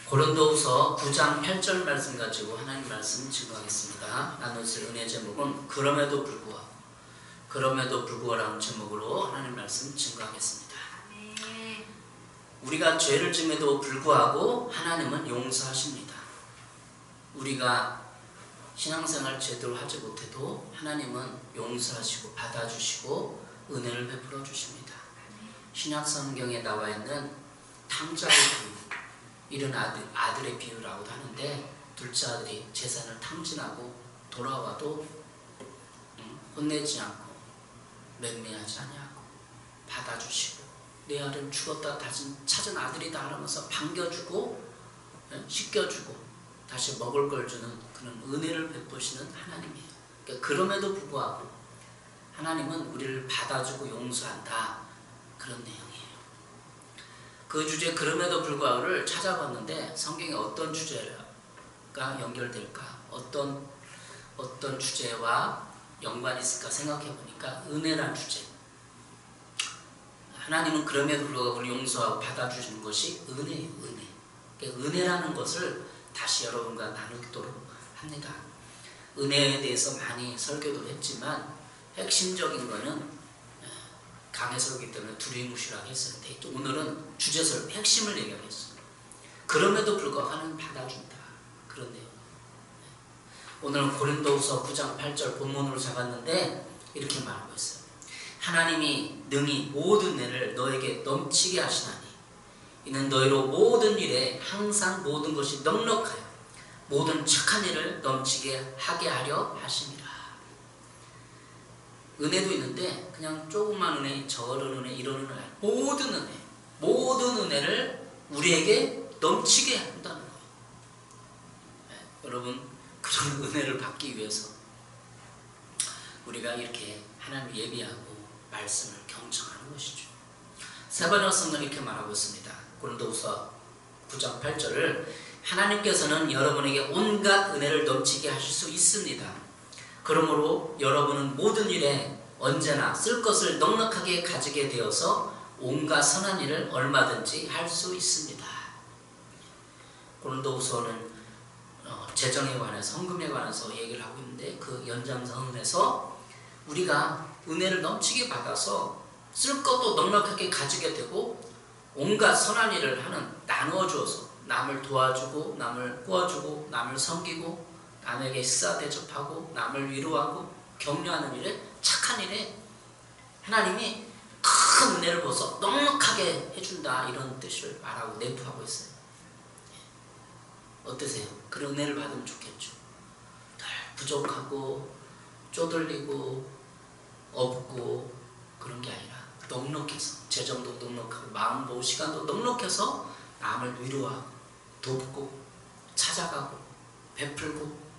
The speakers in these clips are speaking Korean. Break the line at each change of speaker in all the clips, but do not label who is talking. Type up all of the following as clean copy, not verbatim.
고린도후서 9장 8절 말씀 가지고 하나님 말씀 증거하겠습니다. 나누실 은혜 제목은 그럼에도 불구하라는 제목으로 하나님 말씀 증거하겠습니다. 우리가 죄를 지음에도 불구하고 하나님은 용서하십니다. 우리가 신앙생활 제대로 하지 못해도 하나님은 용서하시고 받아주시고 은혜를 베풀어 주십니다. 신약 성경에 나와 있는 탕자의 비유, 이런 아들의 비유라고도 하는데, 둘째 아들이 재산을 탕진하고 돌아와도 혼내지 않고 맹매하지 아니하고 받아주시고, 내 아들은 죽었다 다시 찾은 아들이다 하면서 반겨주고 씻겨주고 다시 먹을 걸 주는 그런 은혜를 베푸시는 하나님이에요. 그러니까 그럼에도 불구하고 하나님은 우리를 받아주고 용서한다, 그런 내용이에요. 그 주제 그럼에도 불구하고를 찾아봤는데 성경에 어떤 주제가 연결될까, 어떤 주제와 연관이 있을까 생각해 보니까 은혜란 주제. 하나님은 그럼에도 불구하고 우리 용서하고 받아주시는 것이 은혜예요. 은혜. 그러니까 은혜라는 것을 다시 여러분과 나누도록 합니다. 은혜에 대해서 많이 설교도 했지만 핵심적인 거는 강해설기 때문에 두리뭉실하게 했었는데, 오늘은 주제설 핵심을 얘기하겠어요. 그럼에도 불구하고 하나님 받아준다, 그런데요. 오늘은 고린도후서 9장 8절 본문으로 잡았는데 이렇게 말하고 있어요. 하나님이 능히 모든 은혜를 너에게 넘치게 하시나니 이는 너희로 모든 일에 항상 모든 것이 넉넉하여 모든 착한 일을 넘치게 하게 하려 하심이라. 은혜도 있는데 그냥 조그만 은혜, 저런 은혜, 이런 은혜, 모든 은혜를 우리에게 넘치게 한다는 거예요. 여러분, 그런 은혜를 받기 위해서 우리가 이렇게 하나님을 예비하고 말씀을 경청하는 것이죠. 세번역 성경 이렇게 말하고 있습니다. 고린도후서 9장 8절을 하나님께서는 여러분에게 온갖 은혜를 넘치게 하실 수 있습니다. 그러므로 여러분은 모든 일에 언제나 쓸 것을 넉넉하게 가지게 되어서 온갖 선한 일을 얼마든지 할 수 있습니다. 고린도후서는 재정에 관해서, 헌금에 관해서 얘기를 하고 있는데, 그 연장선에서 우리가 은혜를 넘치게 받아서 쓸 것도 넉넉하게 가지게 되고 온갖 선한 일을 하는, 나누어 주어서 남을 도와주고 남을 구워주고 남을 섬기고 남에게 식사 대접하고 남을 위로하고 격려하는 일에, 착한 일에 하나님이 큰 은혜를 부어서 넉넉하게 해준다, 이런 뜻을 말하고 내포하고 있어요. 어떠세요? 그런 은혜를 받으면 좋겠죠. 늘 부족하고 쪼들리고 없고 그런 게 아니라 넉넉해서, 재정도 넉넉하고 마음도 시간도 넉넉해서 남을 위로하고 돕고 찾아가고 베풀고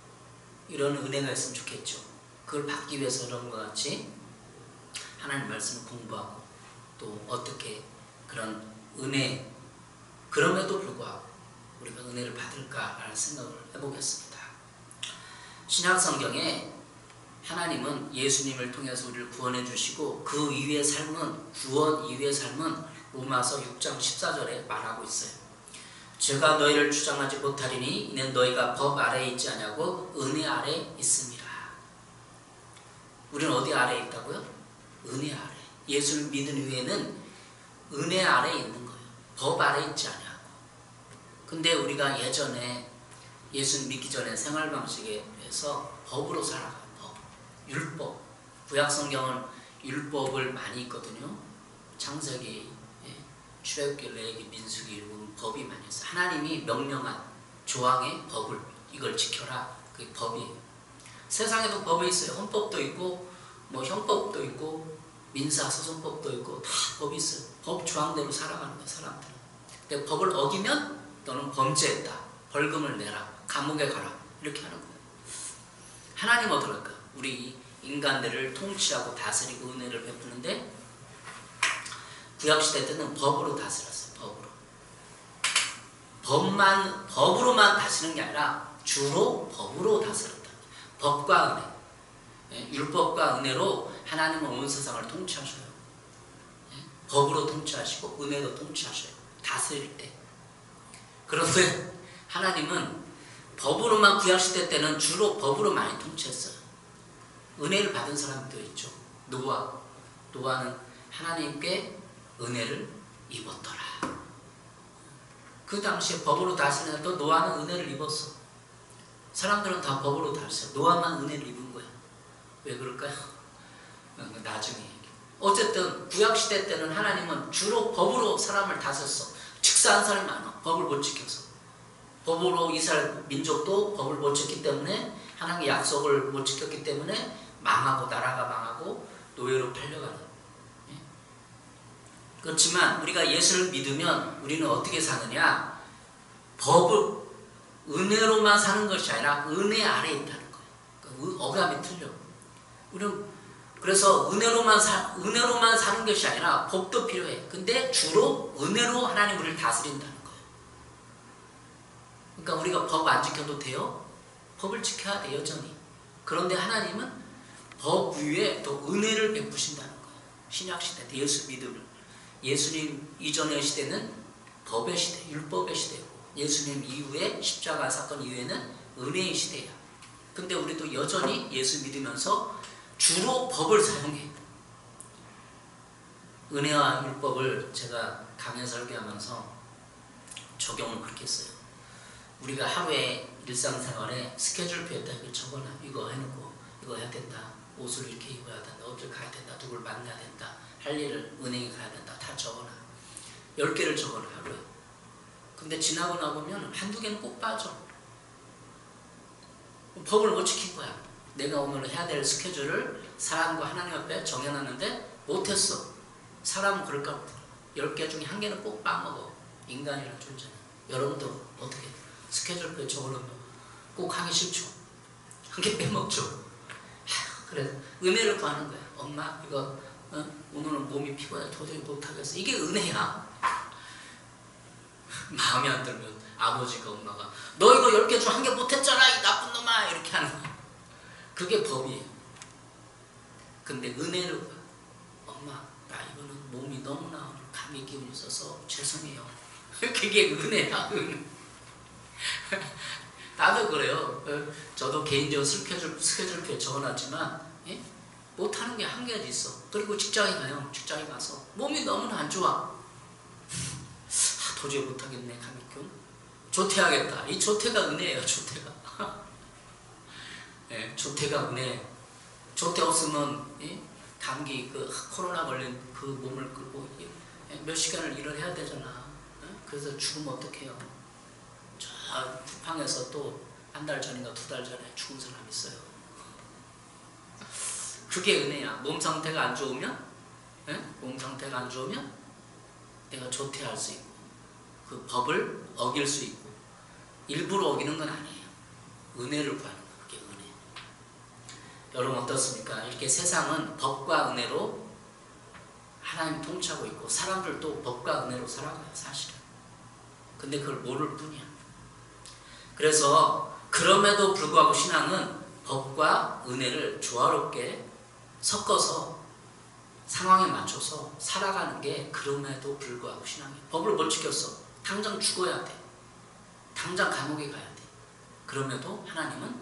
이런 은혜가 있으면 좋겠죠. 그걸 받기 위해서 여러분과 같이 하나님 말씀을 공부하고 또 어떻게 그런 은혜, 그럼에도 불구하고 우리가 은혜를 받을까라는 생각을 해보겠습니다. 신약 성경에 하나님은 예수님을 통해서 우리를 구원해 주시고 그 이후의 삶은, 구원 이후의 삶은 로마서 6장 14절에 말하고 있어요. 제가 너희를 주장하지 못하리니 이는 너희가 법 아래에 있지 아니하고 은혜 아래에 있습니다. 우리는 어디 아래에 있다고요? 은혜 아래. 예수를 믿은 이후에는 은혜 아래에 있는 거예요. 법 아래에 있지 아니하고. 근데 우리가 예전에 예수 믿기 전에 생활 방식에 대해서 법으로 살아가요. 법, 율법. 구약 성경은 율법을 많이 있거든요. 창세기, 출애굽기, 레위기, 민수기 이런 법이 많이 있어요. 하나님이 명령한 조항의 법을, 이걸 지켜라, 그게 법이에요. 세상에도 법이 있어요. 헌법도 있고 뭐 형법도 있고 민사소송법도 있고 다 법이 있어요. 법 조항대로 살아가는 거예요, 사람들은. 근데 법을 어기면 너는 범죄했다, 벌금을 내라, 감옥에 가라, 이렇게 하는 거예요. 하나님 어떨까? 우리 인간들을 통치하고 다스리고 은혜를 베푸는데, 구약시대 때는 법으로 다스렸어요. 법으로만 다스리는 게 아니라 주로 법으로 다스렸다. 법과 은혜, 율법과 은혜로 하나님은 온 세상을 통치하셔요. 법으로 통치하시고 은혜로 통치하셔요. 다스릴 때. 그런데 하나님은 법으로만 구약시대 때는 주로 법으로 많이 통치했어요. 은혜를 받은 사람도 있죠. 노아는 하나님께 은혜를 입었더라. 그 당시에 법으로 다스리는데 노아는 은혜를 입었어. 사람들은 다 법으로 다스려. 노아만 은혜를 입은 거야. 왜 그럴까요? 나중에 얘기해. 어쨌든 구약시대 때는 하나님은 주로 법으로 사람을 다스렸어. 직사한 사람이 많아. 법을 못 지켜서. 법으로 이스라엘 민족도 법을 못 지켰기 때문에, 하나님의 약속을 못 지켰기 때문에 망하고, 나라가 망하고 노예로 팔려가는. 그렇지만 우리가 예수를 믿으면 우리는 어떻게 사느냐? 법을 은혜로만 사는 것이 아니라 은혜 아래에 있다는 거예요. 그러니까 어감이 틀려. 우리는 그래서 은혜로만 사는 것이 아니라 법도 필요해. 근데 주로 은혜로 하나님 우리를 다스린다는 거예요. 그러니까 우리가 법 안 지켜도 돼요? 법을 지켜야 돼, 여전히. 그런데 하나님은 법 위에 또 은혜를 베푸신다는 거예요. 신약시대 때 예수 믿음을. 예수님 이전의 시대는 법의 시대, 율법의 시대고, 예수님 이후에 십자가 사건 이후에는 은혜의 시대야. 근데 우리도 여전히 예수 믿으면서 주로 법을 사용해. 은혜와 율법을 제가 강연 설교하면서 적용을 그렇게 했어요. 우리가 하루에 일상생활에 스케줄표에다 이거 적어놔. 이거 해놓고 이거 해야 된다. 옷을 이렇게 입어야 된다. 어딜 가야 된다. 누굴 만나야 된다. 할 일을 은행에 가야 된다. 다 적어놔. 10개를 적어놔, 하루에. 근데 지나고 나보면 한두 개는 꼭 빠져. 법을 못 지킨 거야. 내가 오늘 해야 될 스케줄을 사람과 하나님 앞에 정해놨는데 못했어. 사람은 그럴까 보다. 10개 중에 한 개는 꼭 빠먹어. 인간이라는 존재는. 여러분도 어떻게 스케줄표에 적어놓으면 꼭 하기 싫죠. 한 개 빼먹죠. 그래 은혜를 구하는 거야. 엄마 이거 오늘은 몸이 피곤해 도저히 못하겠어. 이게 은혜야. 마음에 안 들면 아버지가 엄마가 너 이거 10개 중 한 개 못했잖아 이 나쁜 놈아 이렇게 하는 거야. 그게 법이에요. 근데 은혜를 구하. 엄마 나 이거는 몸이 너무나 감기 기운이 있어서 죄송해요. 그게 은혜야. 은혜. 나도 그래요. 저도 개인적으로 스케줄표에 적어놨지만 못하는 게 한 가지 있어. 그리고 직장에 가요. 직장에 가서 몸이 너무나 안 좋아. 도저히 못하겠네. 감기균. 조퇴하겠다. 이 조퇴가 은혜예요. 조퇴가. 조퇴가 은혜. 조퇴 없으면 감기 코로나 걸린 그 몸을 끌고 몇 시간을 일을 해야 되잖아. 그래서 죽으면 어떡해요. 저 쿠팡에서 또 한 달 전인가 2달 전에 죽은 사람 있어요. 그게 은혜야. 몸 상태가 안 좋으면 내가 조퇴할 수 있고 그 법을 어길 수 있고 일부러 어기는 건 아니에요. 은혜를 구하는 거예요. 그게 은혜. 여러분 어떻습니까? 이렇게 세상은 법과 은혜로 하나님 통치하고 있고 사람들도 법과 은혜로 살아가요. 사실은. 근데 그걸 모를 뿐이야. 그래서 그럼에도 불구하고 신앙은 법과 은혜를 조화롭게 섞어서 상황에 맞춰서 살아가는 게 그럼에도 불구하고 신앙이에요. 법을 못 지켰어. 당장 죽어야 돼. 당장 감옥에 가야 돼. 그럼에도 하나님은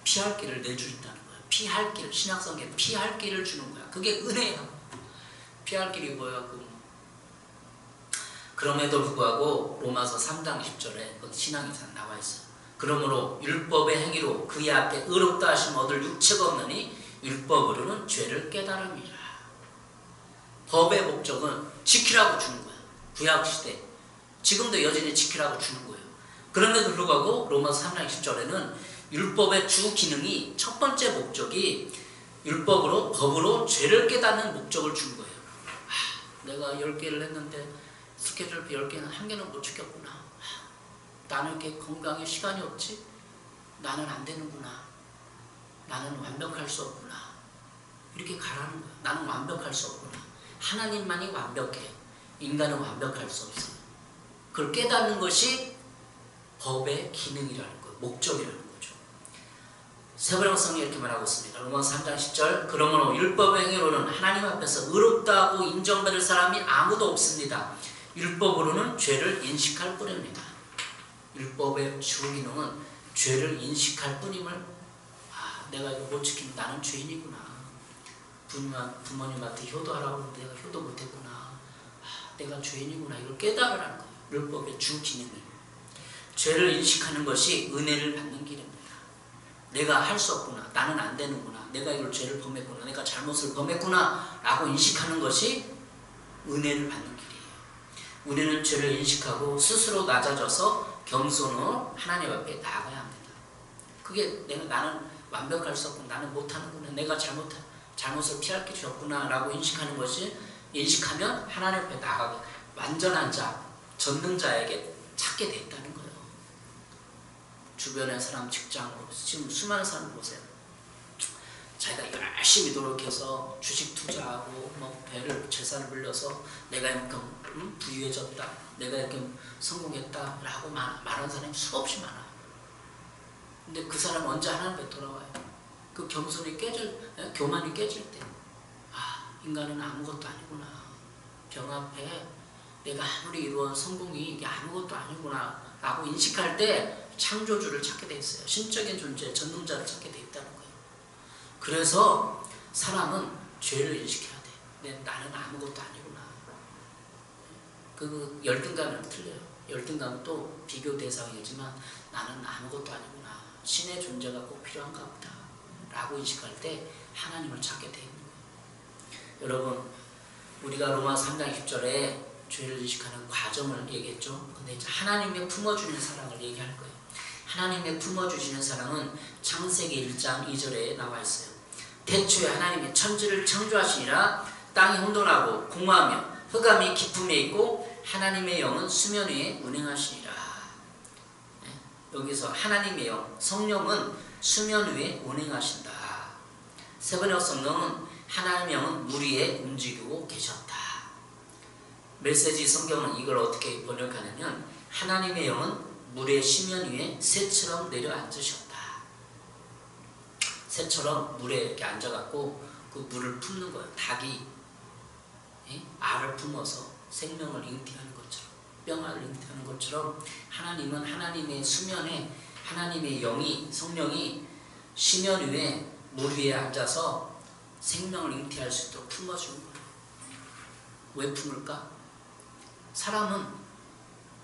피할 길을 내주신다는 거야. 피할 길, 신약성경에 피할 길을 주는 거야. 그게 은혜야. 피할 길이 뭐야? 그럼에도 불구하고 로마서 3장 10절에 신앙이 나와 있어요. 그러므로 율법의 행위로 그의 앞에 의롭다 하심 얻을 육체가 없느니 율법으로는 죄를 깨달음이라. 법의 목적은 지키라고 주는 거야. 구약시대 지금도 여전히 지키라고 주는 거예요. 그럼에도 불구하고 로마서 3장 10절에는 율법의 주 기능이 첫 번째 목적이 율법으로 법으로 죄를 깨닫는 목적을 준 거예요. 내가 10개를 했는데 스케줄표 10개는 한 개는 못 지켰구나. 나는 이렇게 건강에 시간이 없지? 나는 안 되는구나. 나는 완벽할 수 없구나. 이렇게 가라는 거야. 나는 완벽할 수 없구나. 하나님만이 완벽해. 인간은 완벽할 수 없어요. 그걸 깨닫는 것이 법의 기능이라는 거예요. 목적이라는 거죠. 세번역 성경이 이렇게 말하고 있습니다. 로마서 3장 10절 그러므로 율법의 행위로는 하나님 앞에서 의롭다고 인정받을 사람이 아무도 없습니다. 율법으로는 죄를 인식할 뿐입니다. 율법의 주 기능은 죄를 인식할 뿐임을, 내가 이거 못 지키면 나는 죄인이구나. 부모님한테 효도하라고 하는데 내가 효도 못했구나. 내가 죄인이구나. 이걸 깨달으라는 거예요. 율법의 주 기능이. 죄를 인식하는 것이 은혜를 받는 길입니다. 내가 할 수 없구나. 나는 안 되는구나. 내가 이걸 죄를 범했구나. 내가 잘못을 범했구나. 라고 인식하는 것이 은혜를 받는 길이에요. 우리는 죄를 인식하고 스스로 낮아져서 겸손으로 하나님 앞에 나아가야 합니다. 그게 나는 완벽할 수 없구나. 나는 못하는구나. 내가 잘못을 피할 길이 없구나. 라고 인식하는 것이, 인식하면 하나님 앞에 나아가고 완전한 자, 전능자에게 찾게 돼 있다는 거예요. 주변의 사람, 직장으로 지금 수많은 사람 보세요. 자기가 열심히 노력해서 주식 투자하고 배를 재산을 불려서 내가 이만큼 부유해졌다, 내가 이렇게 성공했다 라고 말하는 사람이 수없이 많아요. 근데 그 사람은 언제 하나님 앞에 돌아와요? 그 겸손이 교만이 깨질 때, 인간은 아무것도 아니구나. 병 앞에 내가 아무리 이루어온 성공이 이게 아무것도 아니구나 라고 인식할 때 창조주를 찾게 돼 있어요. 신적인 존재, 전능자를 찾게 돼 있다는 거예요. 그래서 사람은 죄를 인식해야 돼. 나는 아무것도 아니구나. 그 열등감은 틀려요. 열등감은 또 비교 대상이지만 나는 아무것도 아니구나. 신의 존재가 꼭 필요한가 보다 라고 인식할 때 하나님을 찾게 돼 있는 거예요. 여러분, 우리가 로마 3장 10절에 죄를 인식하는 과정을 얘기했죠. 근데 이제 하나님의 품어주는 사랑을 얘기할 거예요. 하나님의 품어주시는 사랑은 창세기 1장 2절에 나와 있어요. 태초에 하나님이 천지를 창조하시니라. 땅이 혼돈하고 공허하며 흑암이 깊음에 있고 하나님의 영은 수면 위에 운행하시니라. 여기서 하나님의 영, 성령은 수면 위에 운행하신다. 세번역 성령은 하나님의 영은 물 위에 움직이고 계셨다. 메시지 성경은 이걸 어떻게 번역하냐면 하나님의 영은 물의 심연 위에 새처럼 내려앉으셨다. 새처럼 물에 이렇게 앉아갖고 그 물을 품는 거예요. 닭이 알을 품어서 생명을 잉태하는 것처럼, 뿅알을 잉태하는 것처럼 하나님은 하나님의 수면에 하나님의 영이, 성령이 심연 위에 물 위에 앉아서 생명을 잉태할 수 있도록 품어주는 거예요. 왜 품을까? 사람은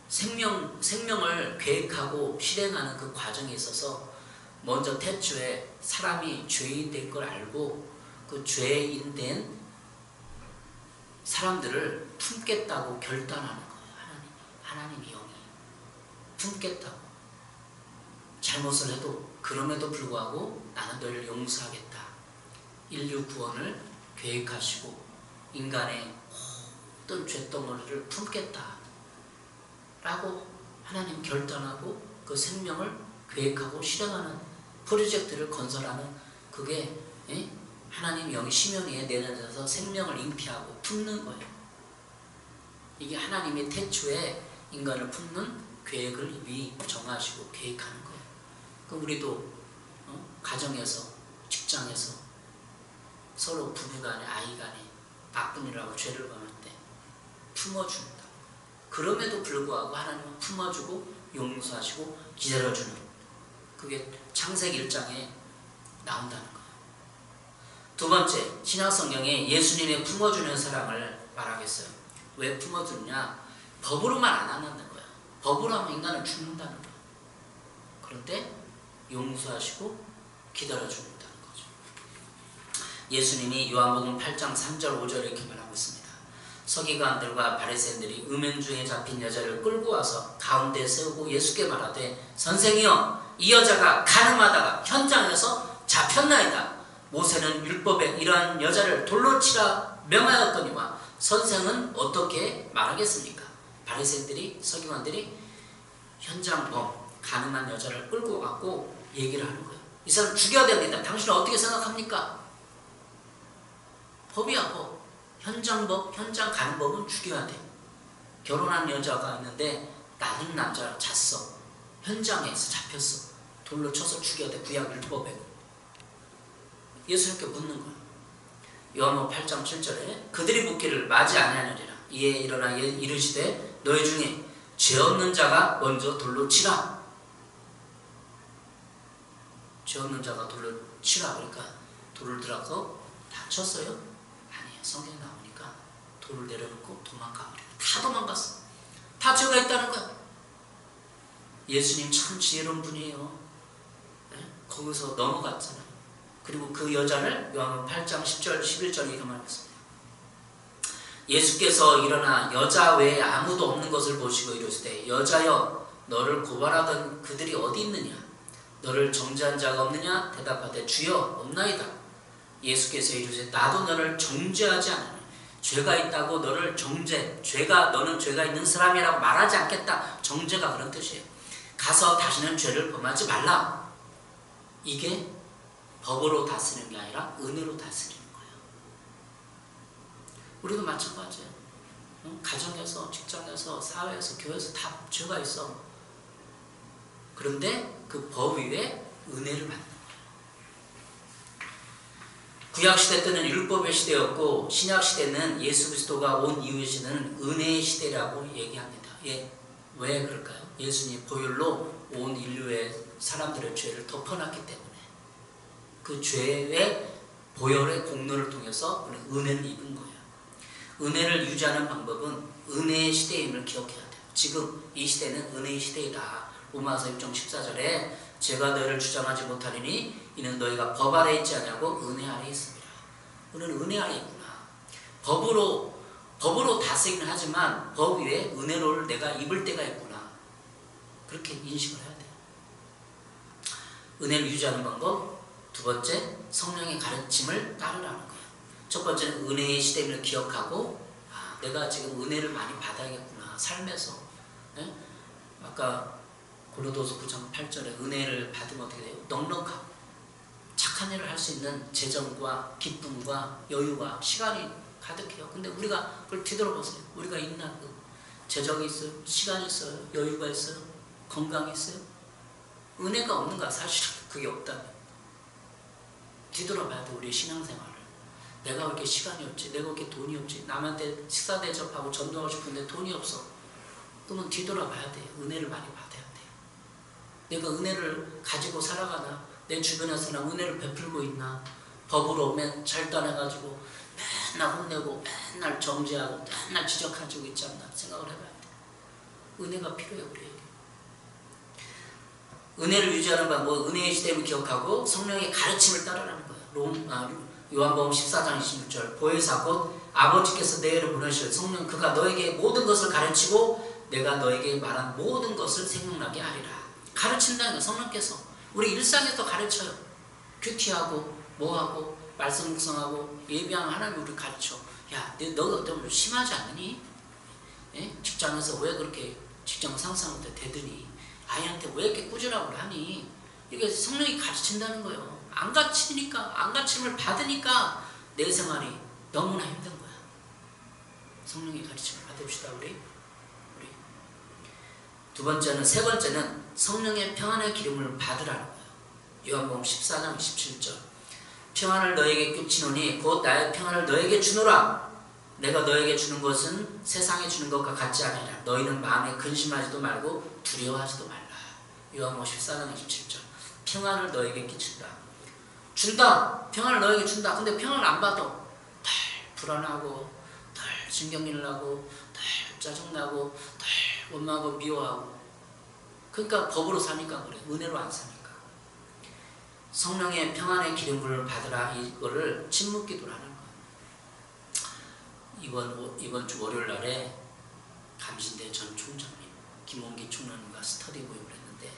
생명을 계획하고 실행하는 그 과정에 있어서 먼저 태초에 사람이 죄인 될 걸 알고 그 죄인 된 사람들을 품겠다고 결단하는 거예요. 하나님의 영이 품겠다고. 잘못을 해도 그럼에도 불구하고 나는 너를 용서하겠다. 인류 구원을 계획하시고 인간의 모든 죄덩어리를 품겠다 라고 하나님 결단하고 그 생명을 계획하고 실행하는 프로젝트를 건설하는, 그게 하나님 영이 심연 위에 내려앉아서 생명을 잉태하고 품는 거예요. 이게 하나님의 태초에 인간을 품는 계획을 이미 정하시고 계획하는 거예요. 그럼 우리도 가정에서, 직장에서 서로 부부간에, 아이간에 나쁜 일하고 죄를 범할 때 품어준다. 그럼에도 불구하고 하나님은 품어주고 용서하시고 기다려주는, 그게 창세기 1장에 나온다는 거예요. 두 번째, 신약성경에 예수님의 품어주는 사랑을 말하겠어요. 왜 품어주느냐? 법으로만 안 한다는 거예요. 법으로 하면 인간은 죽는다는 거예요. 그런데 용서하시고 기다려준다는 거죠. 예수님이 요한복음 8장 3절 5절에 이렇게 말하고 있습니다. 서기관들과 바리새인들이 음행중에 잡힌 여자를 끌고 와서 가운데 세우고 예수께 말하되, 선생이여, 이 여자가 간음하다가 현장에서 잡혔나이다. 모세는 율법에 이러한 여자를 돌로 치라 명하였거니와 선생은 어떻게 말하겠습니까? 바리새인들이, 서기관들이 현장범, 간음한 여자를 끌고 왔고 얘기를 하는 거예요. 이 사람 죽여야 됩니다. 당신은 어떻게 생각합니까? 법이야, 법. 현장법, 현장 간음법은 죽여야 돼. 결혼한 여자가 있는데 다른 남자랑 잤어. 현장에서 잡혔어. 돌로 쳐서 죽여야 돼. 구약 율법에. 예수님께 묻는 거예요. 요한복음 8장 7절에 그들이 묻기를 맞이 아니하느니라. 이에 일어나 이르시되 너희 중에 죄 없는 자가 먼저 돌로 치라. 죄 없는 자가 돌로 치라 그러니까 돌을 들어서 다쳤어요? 아니에요. 성경에 나오니까 돌을 내려놓고 도망가 버려요. 다 도망갔어. 다 죄가 있다는 거야. 예수님 참 지혜로운 분이에요. 네? 거기서 넘어갔잖아요. 그리고 그 여자를 요한복음 8장 10절 11절에 이렇게 말했습니다. 예수께서 일어나 여자 외에 아무도 없는 것을 보시고 이르시되 여자여 너를 고발하던 그들이 어디 있느냐? 너를 정죄한 자가 없느냐? 대답하되 주여 없나이다. 예수께서 이르시되 나도 너를 정죄하지 않으니 죄가 있다고 너를 너는 죄가 있는 사람이라고 말하지 않겠다. 정죄가 그런 뜻이에요. 가서 다시는 죄를 범하지 말라. 이게 법으로 다스리는 게 아니라 은혜로 다스리는 거예요. 우리도 마찬가지예요. 가정에서, 직장에서, 사회에서, 교회에서 다 죄가 있어. 그런데 그 법 위에 은혜를 받는 거예요. 구약시대 때는 율법의 시대였고 신약시대는 예수 그리스도가 온 이후의 시대는 은혜의 시대라고 얘기합니다. 왜 그럴까요? 예수님 보혈로 온 인류의 사람들의 죄를 덮어놨기 때문에 그 죄의 보혈의 공로를 통해서 은혜를 입은 거예요. 은혜를 유지하는 방법은 은혜의 시대임을 기억해야 돼요. 지금 이 시대는 은혜의 시대이다. 로마서 6장 14절에 제가 너희를 주장하지 못하리니 이는 너희가 법 아래 있지 않냐고 은혜 아래 있습니다. 우리는 은혜 아래 있구나. 법으로 다스리긴 하지만 법 위에 은혜로를 내가 입을 때가 있구나. 그렇게 인식을 해야 돼요. 은혜를 유지하는 방법. 두 번째, 성령의 가르침을 따르라는 거예요. 첫 번째는 은혜의 시대를 기억하고 내가 지금 은혜를 많이 받아야겠구나. 삶에서. 네? 아까 고린도서 9장 8절에 은혜를 받으면 어떻게 돼요? 넉넉하고 착한 일을 할 수 있는 재정과 기쁨과 여유와 시간이 가득해요. 근데 우리가 그걸 뒤돌아보세요. 우리가 있나? 재정이 있어요? 시간이 있어요? 여유가 있어요? 건강이 있어요? 은혜가 없는가? 사실은 그게 없다면 뒤돌아봐야 돼. 우리의 신앙생활을. 내가 왜 이렇게 시간이 없지? 내가 왜 이렇게 돈이 없지? 남한테 식사 대접하고 전도하고 싶은데 돈이 없어. 그러면 뒤돌아봐야 돼. 은혜를 많이 받아야 돼. 내가 은혜를 가지고 살아가나? 내 주변에서 나 은혜를 베풀고 있나? 법으로 잘도 안 해가지고 맨날 혼내고 맨날 정죄하고 맨날 지적하고 있지 않나 생각을 해봐야 돼. 은혜가 필요해 우리에게. 은혜를 유지하는 방법, 은혜의 시대를 기억하고 성령의 가르침을 따르라는 거예요. 요한복음 14장 26절 보혜사 곧 아버지께서 너희를 보내실 성령 그가 너에게 모든 것을 가르치고 내가 너에게 말한 모든 것을 생각나게 하리라. 가르친다는 거예요. 성령께서 우리 일상에서 가르쳐요. 큐티하고 뭐하고 말씀 묵상하고 예배하는 하나님 우리 가르쳐. 야, 너가 어떤 심하지 않니? 예? 직장에서 왜 그렇게 직장 상사한테 대드니? 아이한테 왜 이렇게 꾸지람을 하니? 이게 성령이 가르친다는 거예요. 안 가르침을 받으니까 내 생활이 너무나 힘든 거야. 성령의 가르침을 받읍시다 우리. 세 번째는 성령의 평안의 기름을 받으라는 거예요. 요한복음 14장 17절 평안을 너에게 끼치노니 곧 나의 평안을 너에게 주노라. 내가 너에게 주는 것은 세상에 주는 것과 같지 않으리라. 너희는 마음에 근심하지도 말고 두려워하지도 말라. 요한복음 14장 27절 평안을 너에게 끼친다. 준다. 평안을 너에게 준다. 근데 평안을 안 받아. 덜 불안하고 덜 신경질 나고 덜 짜증나고 덜 원망하고 미워하고. 그러니까 법으로 사니까 그래. 은혜로 안 사니까. 성령의 평안의 기름을 받으라. 이거를 침묵기도라는 거예요. 이번 주 월요일 날에 감신대 전 총장님 김홍기 총장님과 스터디 모임을 했는데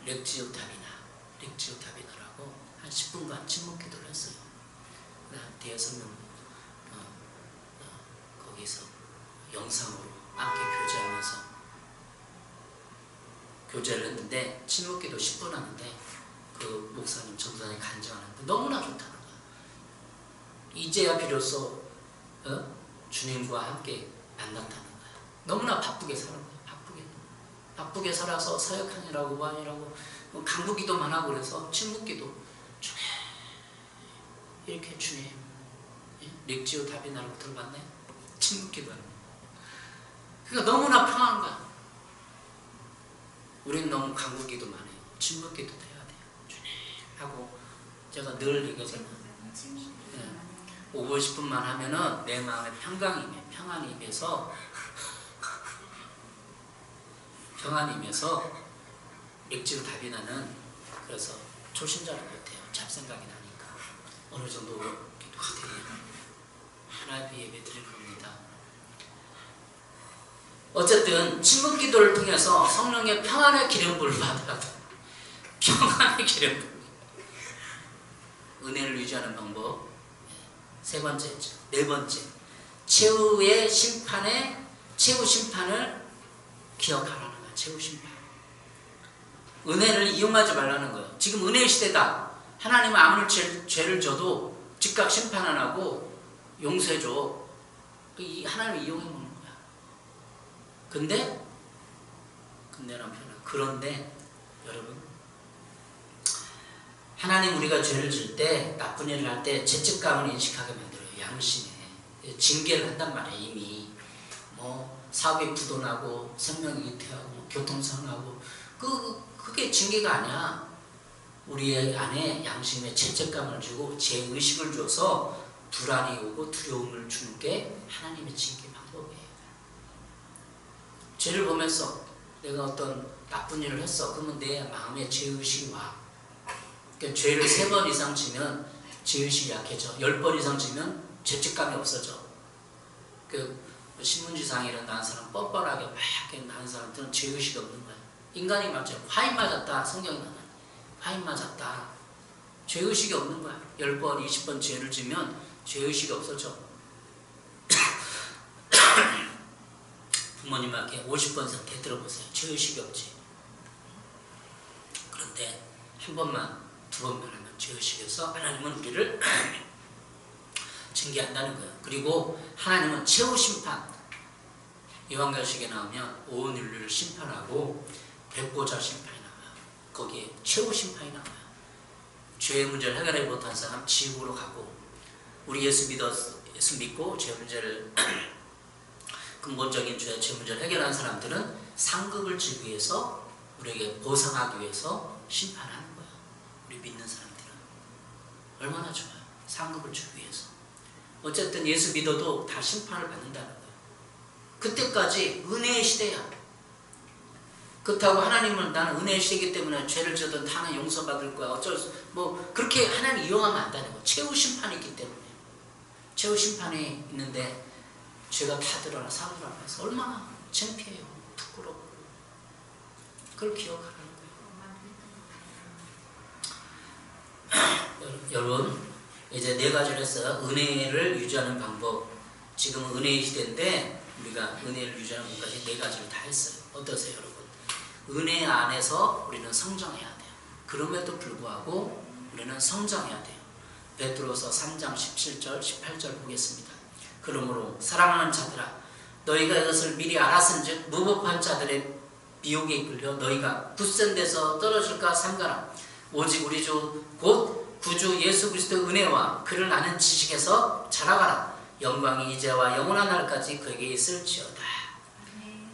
렉지오 타비나라고 한 10분간 침묵기도를 했어요. 대여섯 명 거기서 영상으로 함께 교제하면서 교제를 했는데 침묵기도 10분 하는데 그 목사님, 전도사님 간증하는데 너무나 좋다는 거야. 이제야 비로소 주님과 함께 만났다는 거야. 너무나 바쁘게 사는 거야. 바쁘게 살아서 사역하느라고 뭐하느라고 간구기도만 하고 그래서 침묵기도 주님 이렇게 주님 렉지오 타비나라고 들어봤네? 침묵기도 하는 거야. 그러니까 너무나 평안한 거야. 우리는 너무 간구기도만 해요. 침묵기도 해야 돼요. 주님 하고 제가 늘 얘기하잖아요. 오고 싶은 말 하면은 내 마음에 평안이 임해서 맥주로 답이 나는, 그래서 초신자는 못해요. 잡생각이 나니까 어느 정도 기도드리면 하나님의 예배 드리는 겁니다. 어쨌든 침묵 기도를 통해서 성령의 평안의 기름부를 받아야 돼. 평안의 기름부. 은혜를 유지하는 방법. 세 번째죠. 네 번째. 최후 심판을 기억하라는 거야. 최후 심판. 은혜를 이용하지 말라는 거예요. 지금 은혜의 시대다. 하나님은 아무리 죄를 져도 즉각 심판 안 하고 용서해줘. 하나님을 이용해 먹는 거야. 그런데 여러분, 하나님 우리가 죄를 질 때, 나쁜 일을 할 때 죄책감을 인식하게 만들어요. 양심에 징계를 한단 말이에요. 이미 사업이 부도나고 생명이 위태하고 교통사고나고 그게 징계가 아니야. 우리의 안에 양심에 죄책감을 주고 죄의식을 줘서 불안이 오고 두려움을 주는 게 하나님의 징계 방법이에요. 죄를 보면서 내가 어떤 나쁜 일을 했어. 그러면 내 마음에 죄의식이 와. 그러니까 죄를 3번 이상 지면 죄의식이 약해져. 10번 이상 지면 죄책감이 없어져. 신문지상에 일어나는 사람, 뻔뻔하게 막 나는 사람들은 죄의식이 없는 거야. 인간이 맞죠. 화인 맞았다. 성경이 나와요. 화인 맞았다. 죄의식이 없는 거야. 10번, 20번 죄를 지면 죄의식이 없어져. 부모님에게 50번 이상 되들어보세요. 죄의식이 없지. 그런데 한 번만, 두 번만 하면 죄의식에서 하나님은 우리를 징계한다는 거예요. 그리고 하나님은 최후 심판. 요한계시록에 나오면 온 인류를 심판하고 백보자 심판이 나와요. 거기에 최후 심판이 나와요. 죄의 문제를 해결하지 못한 사람 지옥으로 가고, 우리 예수 믿고 죄 문제를 근본적인 죄 문제를 해결한 사람들은 상급을 주기 위해서, 우리에게 보상하기 위해서 심판하는 거예요. 우리 믿는 사람들은 얼마나 좋아요. 상급을 주기 위해서. 어쨌든 예수 믿어도 다 심판을 받는다는 거예요. 그때까지 은혜의 시대야. 그렇다고 하나님은 나는 은혜의 시대이기 때문에 죄를 져도 다는 용서받을 거야. 그렇게 하나님 이용하면 안 되는 거예요. 최후 심판이 있기 때문에. 최후 심판이 있는데 죄가 다 드러나 사고라면서 얼마나 창피해요. 부끄럽고. 그걸 기억하라는 거예요. 여러분, 이제 4가지를 했어요. 은혜를 유지하는 방법. 지금은 은혜의 시대인데 우리가 은혜를 유지하는 것까지 4가지를 다 했어요. 어떠세요, 여러분? 은혜 안에서 우리는 성장해야 돼요. 그럼에도 불구하고 우리는 성장해야 돼요. 베드로서 3장 17절, 18절 보겠습니다. 그러므로 사랑하는 자들아, 너희가 이것을 미리 알았은즉 무법한 자들의 미혹에 이끌려 너희가 굳센 데서 떨어질까 삼가라. 오직 우리 주 곧 구주 예수 그리스도의 은혜와 그를 아는 지식에서 자라가라. 영광이 이제와 영원한 날까지 그에게 있을지어다.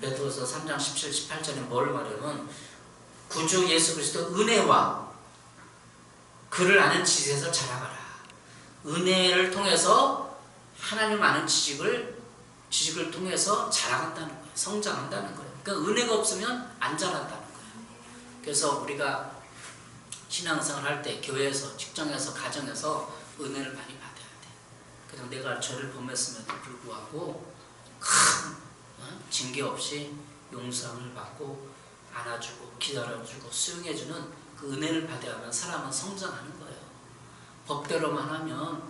베드로서 3장 17, 18절에 뭘 말하면 구주 예수 그리스도의 은혜와 그를 아는 지식에서 자라가라. 은혜를 통해서 하나님 아는 지식을 통해서 자라간다는 거예요. 성장한다는 거예요. 그러니까 은혜가 없으면 안 자란다는 거예요. 그래서 우리가 신앙생활 할 때 교회에서, 직장에서, 가정에서 은혜를 많이 받아야 돼. 그냥 내가 죄를 범했음에도 불구하고 큰 징계 없이 용서를 받고 안아주고 기다려주고 수용해주는 그 은혜를 받아야 하면 사람은 성장하는 거예요. 법대로만 하면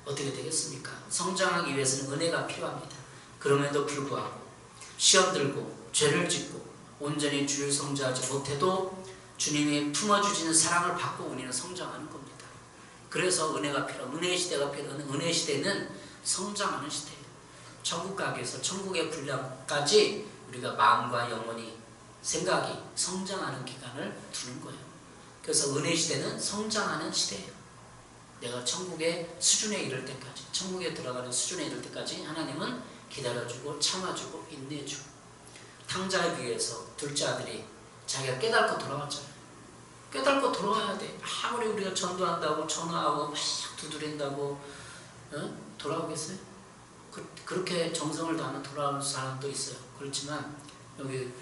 어떻게 되겠습니까? 성장하기 위해서는 은혜가 필요합니다. 그럼에도 불구하고 시험 들고 죄를 짓고 온전히 주를 성취하지 못해도 주님이 품어주시는 사랑을 받고 우리는 성장하는 겁니다. 그래서 은혜가 필요해요. 은혜의 시대가 필요해요. 은혜의 시대는 성장하는 시대예요. 천국 가기 위해서 천국의 분량까지 우리가 마음과 영혼이, 생각이 성장하는 기간을 두는 거예요. 그래서 은혜의 시대는 성장하는 시대예요. 내가 천국의 수준에 이를 때까지, 천국에 들어가는 수준에 이를 때까지 하나님은 기다려주고 참아주고 인내해주고. 탕자에 비해서 둘째 아들이 자기가 깨닫고 돌아왔잖아요. 깨닫고 돌아와야 돼. 아무리 우리가 전도한다고 전화하고 막 두드린다고 돌아오겠어요? 그렇게 정성을 다하면 돌아오는 사람도 있어요. 그렇지만 여기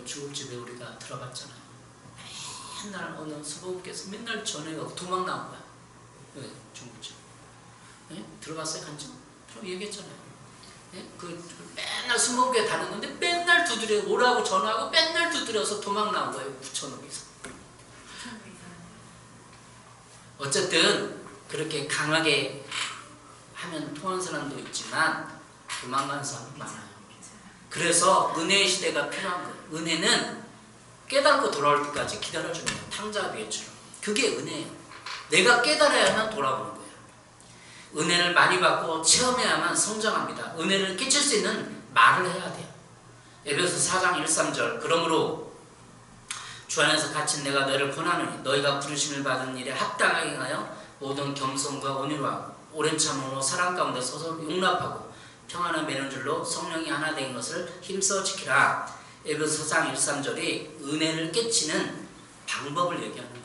중국집에 우리가 들어갔잖아요. 맨날 어느 수보께서 맨날 전화해가고 도망 나온 거야. 왜? 중국집. 들어갔어요? 간지? 좀 얘기했잖아요. 맨날 20개 다녔는데 맨날 두드려 오라고 전화하고 맨날 두드려서 도망 나온 거예요. 9,000원 이상. 어쨌든 그렇게 강하게 하면 통하는 사람도 있지만 도망가는 사람도 많아요. 그래서 은혜의 시대가 필요한 거예요. 은혜는 깨닫고 돌아올 때까지 기다려주는 거예요. 탕자비에처럼. 그게 은혜예요. 내가 깨달아야만 돌아오는 거예요. 은혜를 많이 받고 체험해야만 성장합니다. 은혜를 끼칠 수 있는 말을 해야 돼요. 에베소 4장 1, 3절 그러므로 주 안에서 갇힌 내가 너희를 권하노니 너희가 부르심을 받은 일에 합당하게 행하여 모든 겸손과 온유와 오랜 참음으로 사랑 가운데 서서 용납하고 평안을 매는 줄로 성령이 하나 된 것을 힘써 지키라. 에베소 4장 1, 3절이 은혜를 끼치는 방법을 얘기하는 거예요.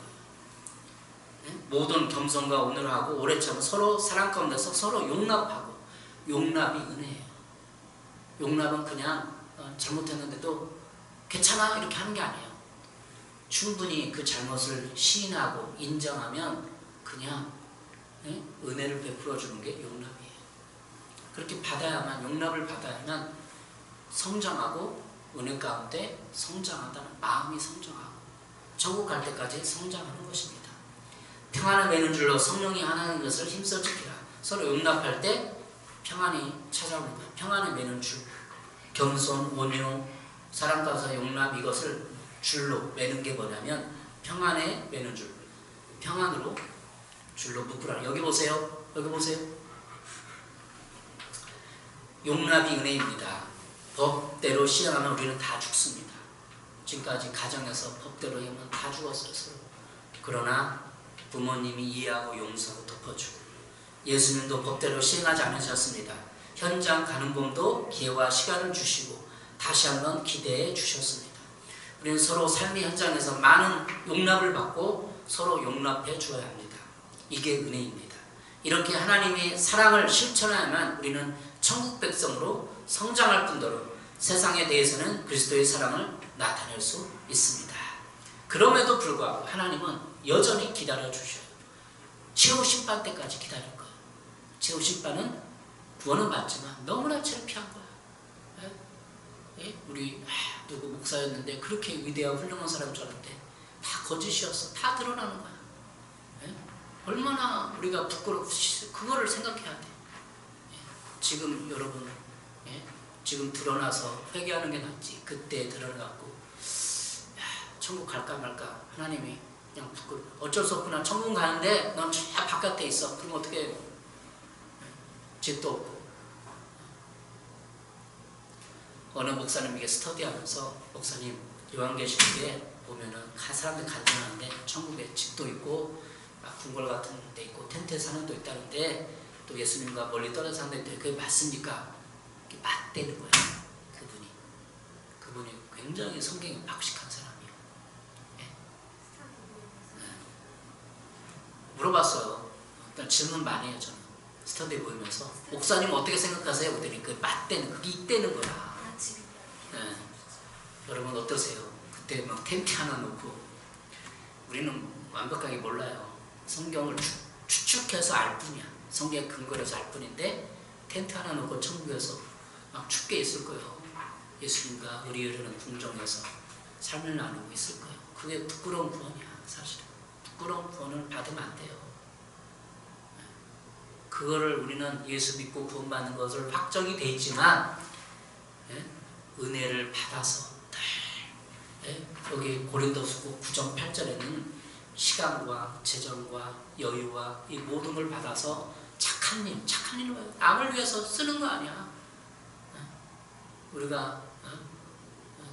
모든 겸손과 온유하고 오래 참고 서로 사랑 가운데서 서로 용납하고. 용납이 은혜예요. 용납은 그냥 잘못했는데도 괜찮아 이렇게 하는 게 아니에요. 충분히 그 잘못을 시인하고 인정하면 그냥 은혜를 베풀어 주는 게 용납이에요. 그렇게 받아야만, 용납을 받아야만 성장하고 은혜 가운데 성장한다는 마음이 성장하고 천국 갈 때까지 성장하는 것입니다. 평안을 매는 줄로 성령이 하나인 것을 힘써 지키라. 서로 용납할 때 평안이 찾아오는 거예요. 평안을 매는 줄. 겸손, 온유, 사랑 가운데서 용납 이것을 줄로 매는 게 뭐냐면 평안에 매는 줄. 평안으로 줄로 묶으라. 여기 보세요. 여기 보세요. 용납이 은혜입니다. 법대로 시행하면 우리는 다 죽습니다. 지금까지 가정에서 법대로 하면 다 죽었어요. 서로. 그러나 부모님이 이해하고 용서하고 덮어주고 예수님도 법대로 시행하지 않으셨습니다. 현장 가는 봄도 기회와 시간을 주시고 다시 한번 기대해 주셨습니다. 우리는 서로 삶의 현장에서 많은 용납을 받고 서로 용납해 주어야 합니다. 이게 은혜입니다. 이렇게 하나님의 사랑을 실천해야만 우리는 천국 백성으로 성장할 뿐더러 세상에 대해서는 그리스도의 사랑을 나타낼 수 있습니다. 그럼에도 불구하고 하나님은 여전히 기다려 주셔요. 최후 심판 때까지 기다릴 거예요. 최후 심판은 구원은 받지만 너무나 창피한 거예요. 우리 누구 목사였는데 그렇게 위대하고 훌륭한 사람인 줄 알았는데 다 거짓이었어. 다 드러나는 거야. 얼마나 우리가 부끄럽고 그거를 생각해야 돼. 지금 여러분 지금 드러나서 회개하는 게 낫지. 그때 드러나갖고 천국 갈까 말까 하나님이 그냥 부끄러워. 어쩔 수 없구나. 천국 가는데 넌 저 바깥에 있어. 그럼 어떻게 해요? 집도 없고. 어느 목사님에게 스터디하면서 목사님 요한계시록에 보면은 사람들 간증하는데 천국에 집도 있고 막 궁궐 같은 데 있고 텐트에 사는 데 있다는데 또 예수님과 멀리 떨어져 사는 데 있는데 그게 맞습니까? 이렇게 맞대는 거예요. 그분이 굉장히 성경에 박식한 사람이에요. 물어봤어요. 일단 질문 많이 해요. 저는 스터디 모이면서 목사님 어떻게 생각하세요? 그랬더니 그 맞대는 그게 있대는 거야. 여러분 어떠세요? 그때 막 텐트 하나 놓고 우리는 완벽하게 몰라요. 성경을 추측해서 알 뿐이야. 성경에 근거를 해서 알 뿐인데 텐트 하나 놓고 천국에서 막 춥게 있을 거예요. 예수님과 의리 흐르는 궁정에서 삶을 나누고 있을 거예요. 그게 부끄러운 구원이야. 사실은 부끄러운 구원을 받으면 안 돼요. 그거를 우리는 예수 믿고 구원받는 것을 확정이 돼 있지만 은혜를 받아서 여기 고린도서 9장 8절에는 시간과 재정과 여유와 이 모든 걸 받아서 착한 일을 남을 위해서 쓰는 거 아니야. 우리가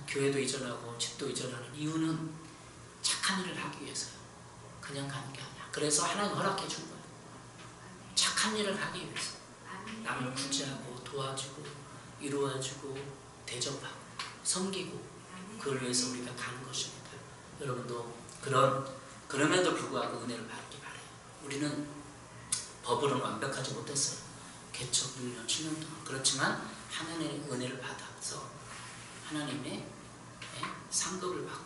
교회도 이전하고 집도 이전하는 이유는 착한 일을 하기 위해서요. 그냥 가는 게 아니야. 그래서 하나님 허락해 준 거예요. 착한 일을 하기 위해서 남을 구제하고 도와주고 이루어주고 대접하고 섬기고 그걸 위해서 우리가 가는 것입니다. 여러분도 그런 그럼에도 불구하고 은혜를 받기 바래요. 우리는 법으로는 완벽하지 못했어요. 개척 6년, 7년 동안. 그렇지만 하나님의 은혜를 받아서 하나님의 상급을 받고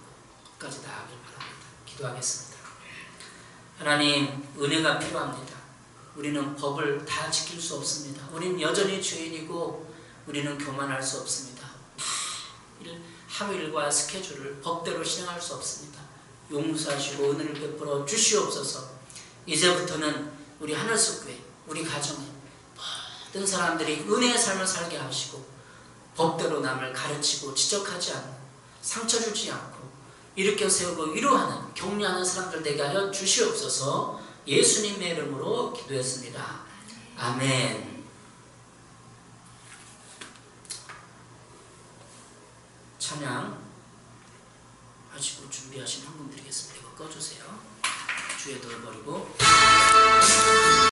끝까지 나아가길 바랍니다. 기도하겠습니다. 하나님, 은혜가 필요합니다. 우리는 법을 다 지킬 수 없습니다. 우리는 여전히 죄인이고 우리는 교만할 수 없습니다. 하루 일과 스케줄을 법대로 실행할 수 없습니다. 용서하시고 은혜를 베풀어 주시옵소서. 이제부터는 우리 하늘숲교회, 우리 가정에 모든 사람들이 은혜의 삶을 살게 하시고 법대로 남을 가르치고 지적하지 않고 상처 주지 않고 일으켜 세우고 위로하는 격려하는 사람들 되게 하여 주시옵소서. 예수님의 이름으로 기도했습니다. 아멘. 찬양 하시고 준비하신 한 분 드리겠습니다. 이거 꺼주세요. 주에 넣어버리고